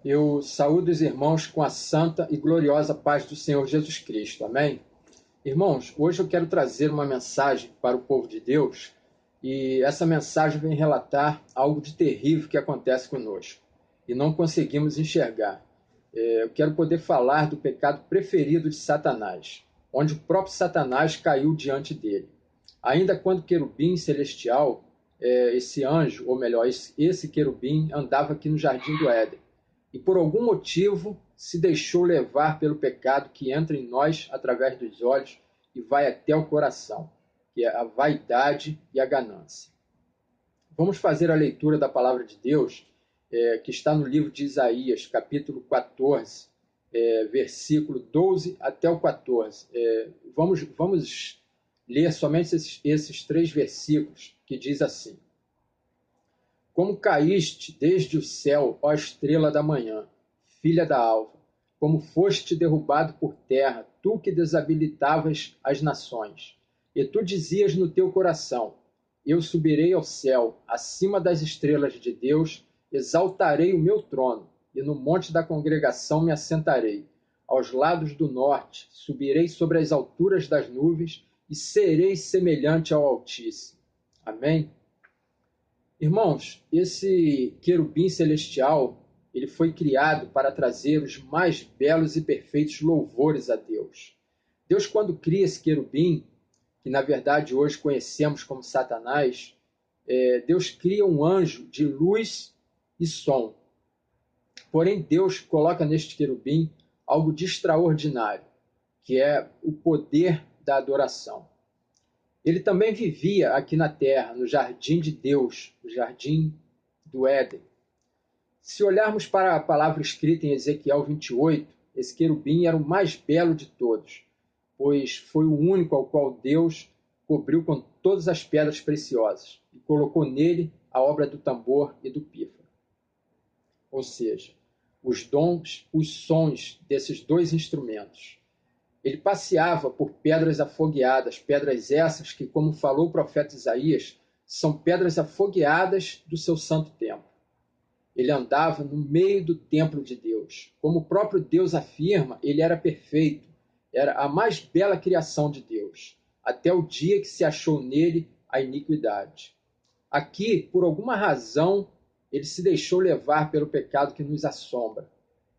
Eu saúdo os irmãos com a santa e gloriosa paz do Senhor Jesus Cristo. Amém? Irmãos, hoje eu quero trazer uma mensagem para o povo de Deus e essa mensagem vem relatar algo de terrível que acontece conosco e não conseguimos enxergar. Eu quero poder falar do pecado preferido de Satanás, onde o próprio Satanás caiu diante dele. Ainda quando querubim celestial, esse anjo, ou melhor, esse querubim andava aqui no Jardim do Éden e por algum motivo se deixou levar pelo pecado que entra em nós através dos olhos e vai até o coração, que é a vaidade e a ganância. Vamos fazer a leitura da palavra de Deus, que está no livro de Isaías, capítulo 14, versículo 12 até o 14. Vamos ler somente esses 3 versículos, que diz assim: Como caíste desde o céu, ó estrela da manhã, filha da alva, como foste derrubado por terra, tu que desabilitavas as nações. E tu dizias no teu coração: Eu subirei ao céu, acima das estrelas de Deus, exaltarei o meu trono, e no monte da congregação me assentarei. Aos lados do norte, subirei sobre as alturas das nuvens, e serei semelhante ao Altíssimo. Amém? Irmãos, esse querubim celestial, ele foi criado para trazer os mais belos e perfeitos louvores a Deus. Deus, quando cria esse querubim, que na verdade hoje conhecemos como Satanás, Deus cria um anjo de luz e som. Porém, Deus coloca neste querubim algo de extraordinário, que é o poder da adoração. Ele também vivia aqui na terra, no jardim de Deus, o jardim do Éden. Se olharmos para a palavra escrita em Ezequiel 28, esse querubim era o mais belo de todos, pois foi o único ao qual Deus cobriu com todas as pedras preciosas e colocou nele a obra do tambor e do pífaro. Ou seja, os dons, os sons desses 2 instrumentos. Ele passeava por pedras afogueadas, pedras essas que, como falou o profeta Isaías, são pedras afogueadas do seu santo templo. Ele andava no meio do templo de Deus. Como o próprio Deus afirma, ele era perfeito, era a mais bela criação de Deus, até o dia que se achou nele a iniquidade. Aqui, por alguma razão, ele se deixou levar pelo pecado que nos assombra.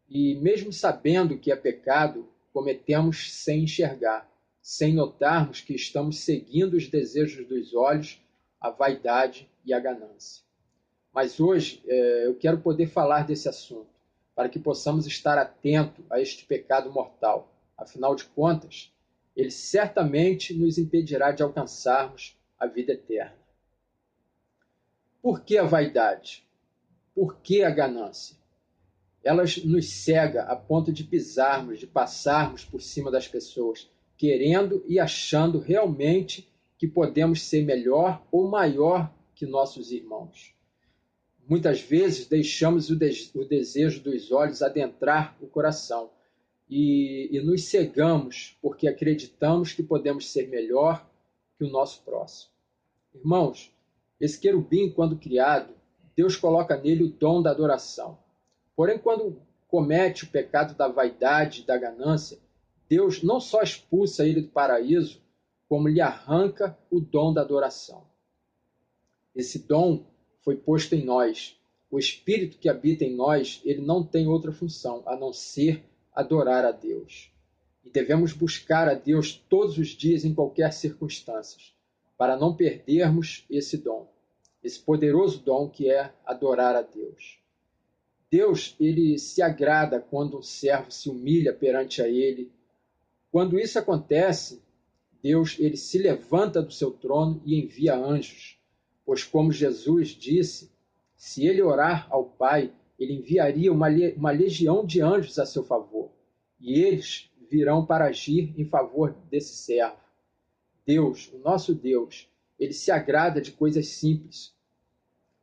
E mesmo sabendo que é pecado, cometemos sem enxergar, sem notarmos que estamos seguindo os desejos dos olhos, a vaidade e a ganância. Mas hoje eu quero poder falar desse assunto, para que possamos estar atentos a este pecado mortal. Afinal de contas, ele certamente nos impedirá de alcançarmos a vida eterna. Por que a vaidade? Por que a ganância? Elas nos cega a ponto de pisarmos, de passarmos por cima das pessoas, querendo e achando realmente que podemos ser melhor ou maior que nossos irmãos. Muitas vezes deixamos o desejo dos olhos adentrar o coração e nos cegamos porque acreditamos que podemos ser melhor que o nosso próximo. Irmãos, esse querubim, quando criado, Deus coloca nele o dom da adoração. Porém, quando comete o pecado da vaidade e da ganância, Deus não só expulsa ele do paraíso, como lhe arranca o dom da adoração. Esse dom foi posto em nós. O Espírito que habita em nós, ele não tem outra função a não ser adorar a Deus. E devemos buscar a Deus todos os dias, em qualquer circunstância, para não perdermos esse dom, esse poderoso dom que é adorar a Deus. Deus, ele se agrada quando um servo se humilha perante a ele. Quando isso acontece, Deus, ele se levanta do seu trono e envia anjos, pois como Jesus disse, se ele orar ao Pai, ele enviaria uma legião de anjos a seu favor, e eles virão para agir em favor desse servo. Deus, o nosso Deus, ele se agrada de coisas simples,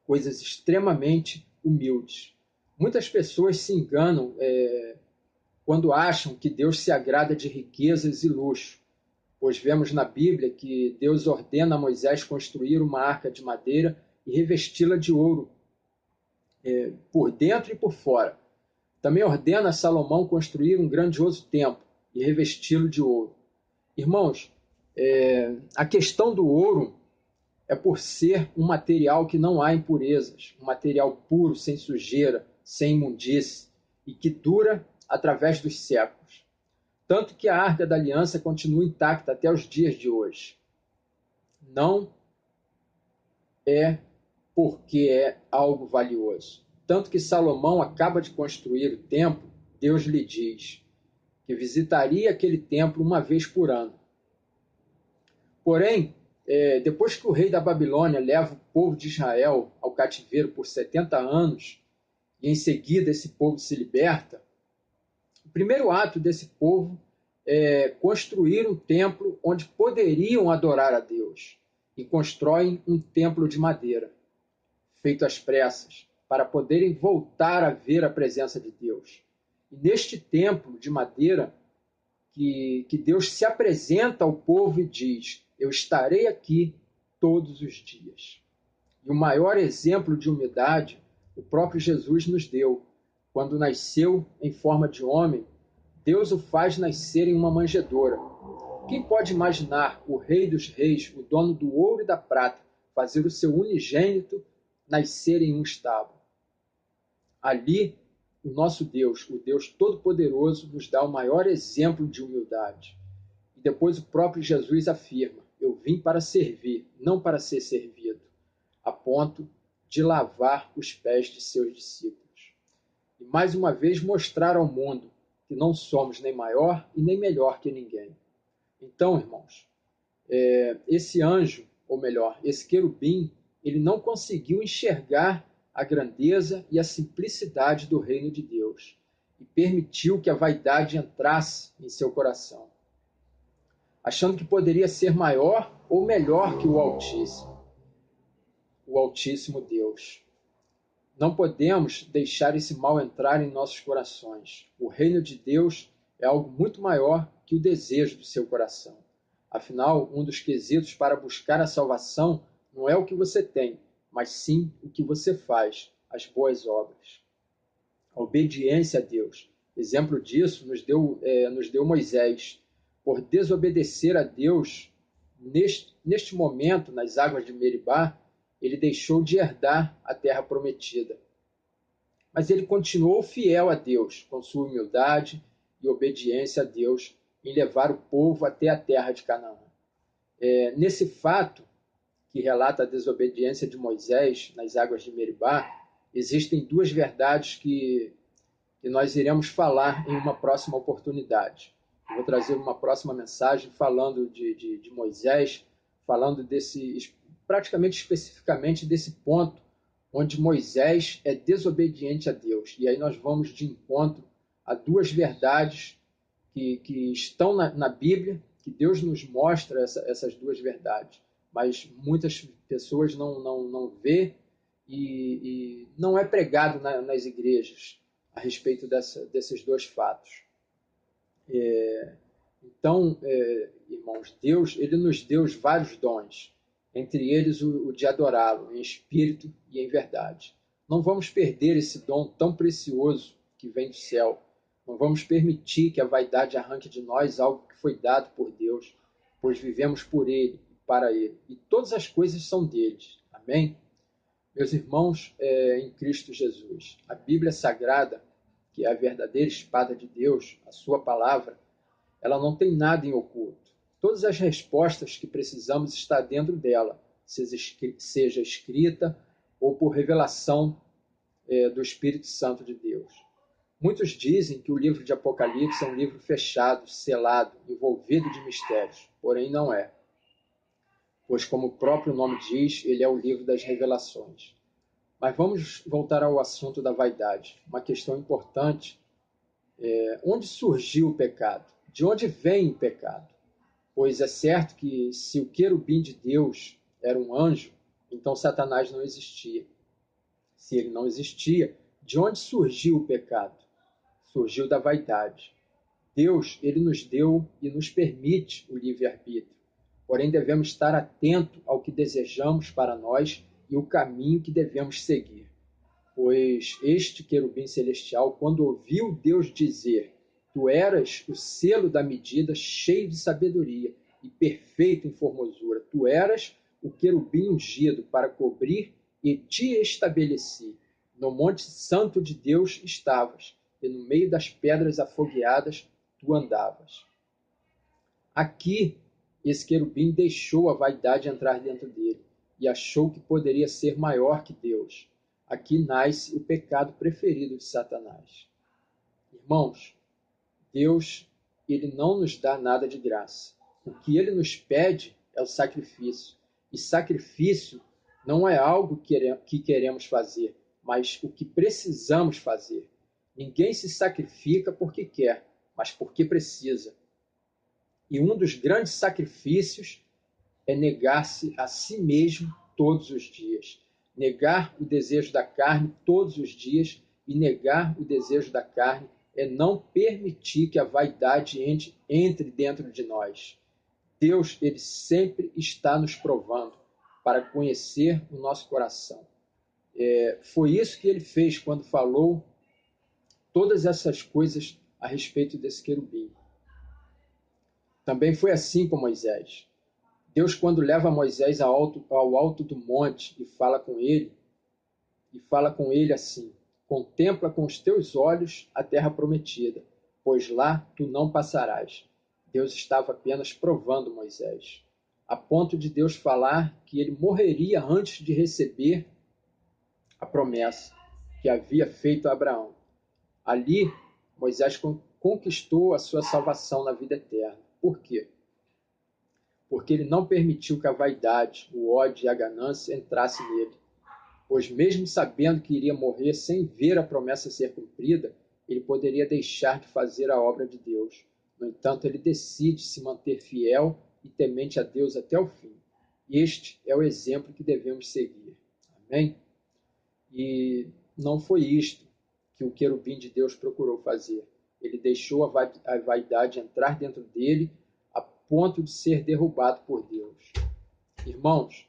coisas extremamente humildes. Muitas pessoas se enganam quando acham que Deus se agrada de riquezas e luxo, pois vemos na Bíblia que Deus ordena a Moisés construir uma arca de madeira e revesti-la de ouro, por dentro e por fora. Também ordena a Salomão construir um grandioso templo e revesti-lo de ouro. Irmãos, a questão do ouro é por ser um material que não há impurezas, um material puro, sem sujeira, sem imundície, e que dura através dos séculos. Tanto que a Arca da Aliança continua intacta até os dias de hoje. Não é porque é algo valioso. Tanto que Salomão acaba de construir o templo, Deus lhe diz que visitaria aquele templo uma vez por ano. Porém, depois que o rei da Babilônia leva o povo de Israel ao cativeiro por 70 anos, e em seguida esse povo se liberta, o primeiro ato desse povo é construir um templo onde poderiam adorar a Deus. E constroem um templo de madeira, feito às pressas, para poderem voltar a ver a presença de Deus. E neste templo de madeira, que Deus se apresenta ao povo e diz: eu estarei aqui todos os dias. E o maior exemplo de humildade o próprio Jesus nos deu. Quando nasceu em forma de homem, Deus o faz nascer em uma manjedoura. Quem pode imaginar o Rei dos Reis, o dono do ouro e da prata, fazer o seu unigênito nascer em um estábulo? Ali, o nosso Deus, o Deus Todo-Poderoso, nos dá o maior exemplo de humildade. E depois o próprio Jesus afirma: eu vim para servir, não para ser servido, a ponto de lavar os pés de seus discípulos. E mais uma vez mostrar ao mundo que não somos nem maior e nem melhor que ninguém. Então, irmãos, esse anjo, ou melhor, esse querubim, ele não conseguiu enxergar a grandeza e a simplicidade do reino de Deus e permitiu que a vaidade entrasse em seu coração, achando que poderia ser maior ou melhor que o Altíssimo Deus. Não podemos deixar esse mal entrar em nossos corações. O reino de Deus é algo muito maior que o desejo do seu coração. Afinal, um dos quesitos para buscar a salvação não é o que você tem, mas sim o que você faz, as boas obras. A obediência a Deus. Exemplo disso nos deu Moisés. Por desobedecer a Deus, neste momento, nas águas de Meribá, ele deixou de herdar a terra prometida. Mas ele continuou fiel a Deus, com sua humildade e obediência a Deus, em levar o povo até a terra de Canaã. Nesse fato, que relata a desobediência de Moisés nas águas de Meribá, existem duas verdades que nós iremos falar em uma próxima oportunidade. Eu vou trazer uma próxima mensagem falando de Moisés, falando praticamente especificamente desse ponto onde Moisés é desobediente a Deus. E aí nós vamos de encontro a duas verdades que estão na Bíblia, que Deus nos mostra essas duas verdades. Mas muitas pessoas não vê e não é pregado nas igrejas a respeito desses dois fatos. Então, irmãos, Deus ele nos deu vários dons, entre eles o de adorá-lo em espírito e em verdade. Não vamos perder esse dom tão precioso que vem do céu. Não vamos permitir que a vaidade arranque de nós algo que foi dado por Deus, pois vivemos por Ele e para Ele. E todas as coisas são deles. Amém? Meus irmãos, em Cristo Jesus, a Bíblia Sagrada, que é a verdadeira espada de Deus, a sua palavra, ela não tem nada em oculto. Todas as respostas que precisamos estão dentro dela, seja escrita ou por revelação do Espírito Santo de Deus. Muitos dizem que o livro de Apocalipse é um livro fechado, selado, envolvido de mistérios, porém não é. Pois, como o próprio nome diz, ele é o livro das revelações. Mas vamos voltar ao assunto da vaidade. Uma questão importante onde surgiu o pecado? De onde vem o pecado? Pois é certo que se o querubim de Deus era um anjo, então Satanás não existia. Se ele não existia, de onde surgiu o pecado? Surgiu da vaidade. Deus, ele nos deu e nos permite o livre-arbítrio. Porém, devemos estar atentos ao que desejamos para nós e o caminho que devemos seguir. Pois este querubim celestial, quando ouviu Deus dizer: Tu eras o selo da medida, cheio de sabedoria e perfeito em formosura. Tu eras o querubim ungido para cobrir e te estabeleci. No monte santo de Deus estavas, e no meio das pedras afogueadas tu andavas. Aqui, esse querubim deixou a vaidade entrar dentro dele e achou que poderia ser maior que Deus. Aqui nasce o pecado preferido de Satanás. Irmãos, Deus, ele não nos dá nada de graça. O que ele nos pede é o sacrifício. E sacrifício não é algo que queremos fazer, mas o que precisamos fazer. Ninguém se sacrifica porque quer, mas porque precisa. E um dos grandes sacrifícios é negar-se a si mesmo todos os dias. Negar o desejo da carne todos os dias, e negar o desejo da carne é não permitir que a vaidade entre dentro de nós. Deus, ele sempre está nos provando para conhecer o nosso coração. Foi isso que ele fez quando falou todas essas coisas a respeito desse querubim. Também foi assim com Moisés. Deus, quando leva Moisés ao alto do monte e fala com ele assim: Contempla com os teus olhos a terra prometida, pois lá tu não passarás. Deus estava apenas provando Moisés, a ponto de Deus falar que ele morreria antes de receber a promessa que havia feito a Abraão. Ali, Moisés conquistou a sua salvação na vida eterna. Por quê? Porque ele não permitiu que a vaidade, o ódio e a ganância entrassem nele. Pois mesmo sabendo que iria morrer sem ver a promessa ser cumprida, ele poderia deixar de fazer a obra de Deus. No entanto, ele decide se manter fiel e temente a Deus até o fim. Este é o exemplo que devemos seguir. Amém? E não foi isto que o querubim de Deus procurou fazer. Ele deixou a vaidade entrar dentro dele a ponto de ser derrubado por Deus. Irmãos,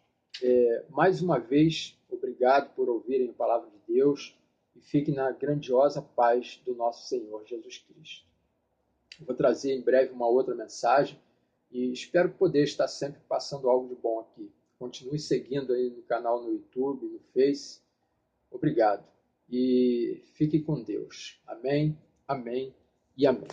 mais uma vez, obrigado por ouvirem a palavra de Deus e fiquem na grandiosa paz do nosso Senhor Jesus Cristo. Vou trazer em breve uma outra mensagem e espero poder estar sempre passando algo de bom aqui. Continue seguindo aí no canal no YouTube, no Face. Obrigado e fique com Deus. Amém, amém e amém.